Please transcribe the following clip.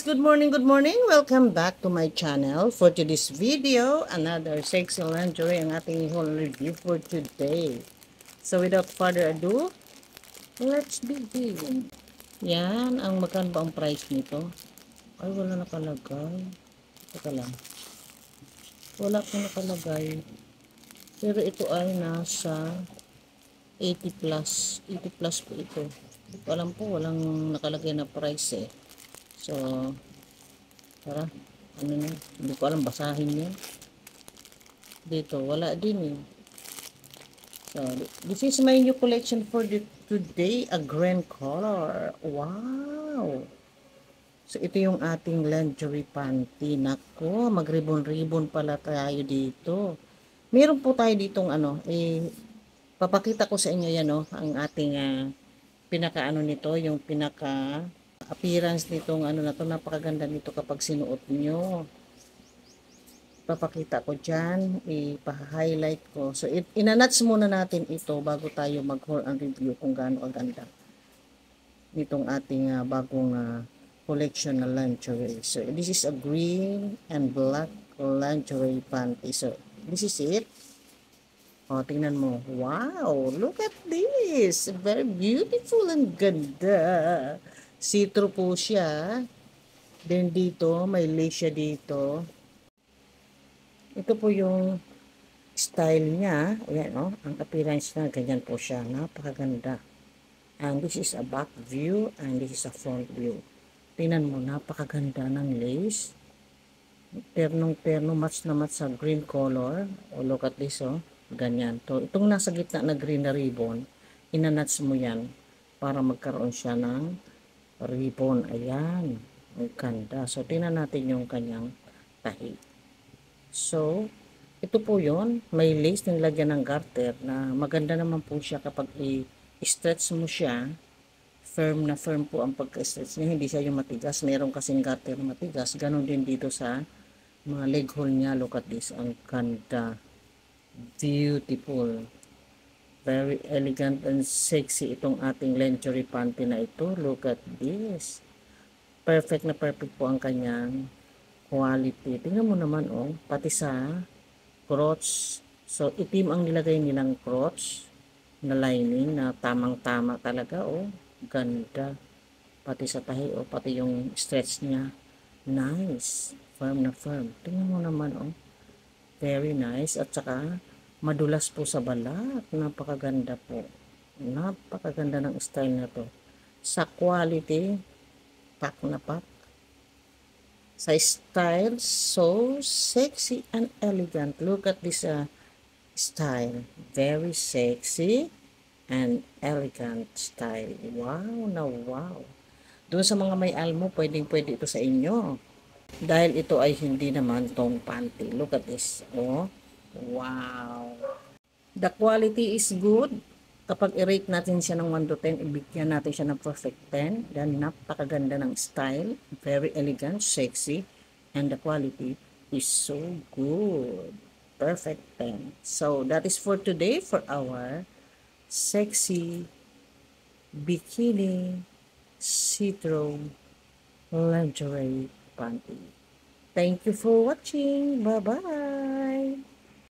good morning, good morning. Welcome back to my channel. For today's video, another sexy lingerie ang ating haul review for today. So without further ado, let's begin. Yan, ang magkano ba ang price nito? Ay, wala nakalagay. Teka lang. Wala po nakalagay. Pero ito ay nasa 80 plus. 80 plus po ito. Hindi ko alam po, walang nakalagay na price eh. So, tara, ano na, hindi ko alam, basahin yan. Dito, wala din eh. So, this is my new collection for today, a green color. Wow! So, ito yung ating lingerie panty. Nako, mag-ribbon-ribbon pala tayo dito. Meron po tayo ditong papakita ko sa inyo yan, no, ang ating pinaka-ano nito, yung pinaka appearance nitong ano na to, napakaganda nito kapag sinuot nyo. Papakita ko dyan, ipa-highlight ko. So, inanats muna natin ito bago tayo mag-haul and review kung gaano kaganda nitong ating bagong collection na lingerie. So, this is a green and black lingerie panty. So, this is it. O, tingnan mo. Wow! Look at this! Very beautiful and ganda. See-through po siya. Then dito, may lace siya dito. Ito po yung style niya. Ayan, oh, ang appearance na ganyan po siya. Napakaganda. And this is a back view and this is a front view. Tingnan mo, napakaganda ng lace. Ternong-terno, match na match sa green color. Oh, look at this, oh. Ganyan. So, itong nasa gitna na green na ribbon, inanats mo yan para magkaroon siya ng ribbon. Ayan. Ang ganda. So, tingnan natin yung kanyang tahi. So, ito po yon, may lace na lagyan ng garter na maganda naman po siya kapag i-stretch mo siya. Firm na firm po ang pagka-stretch niya. Hindi siya yung matigas. Meron kasing garter na matigas. Ganon din dito sa mga leg hole niya. Look at this. Ang ganda. Beautiful. Very elegant and sexy itong ating lingerie panty na ito. Look at this. Perfect na perfect po ang kanyang quality. Tingnan mo naman, oh, pati sa crotch. So, itim ang nilagay nilang crotch na lining na tamang-tama talaga, oh. Ganda. Pati sa tahi, oh, pati yung stretch niya. Nice. Firm na firm. Tingnan mo naman, oh. Very nice. At saka, madulas po sa balat. Napakaganda po. Napakaganda ng style na to. Sa quality, pack na pack. Sa style, so sexy and elegant. Look at this style. Very sexy and elegant style. Wow na wow. Doon sa mga may almo, pwedeng-pwede ito sa inyo. Dahil ito ay hindi naman tong panty. Look at this. Oh. Wow. The quality is good. Kapag i-rate natin siya ng 1 to 10, ibigyan natin siya ng perfect 10. Then, napakaganda ng style. Very elegant, sexy. And the quality is so good. Perfect 10. So, that is for today for our sexy bikini see-through lingerie panty. Thank you for watching. Bye-bye.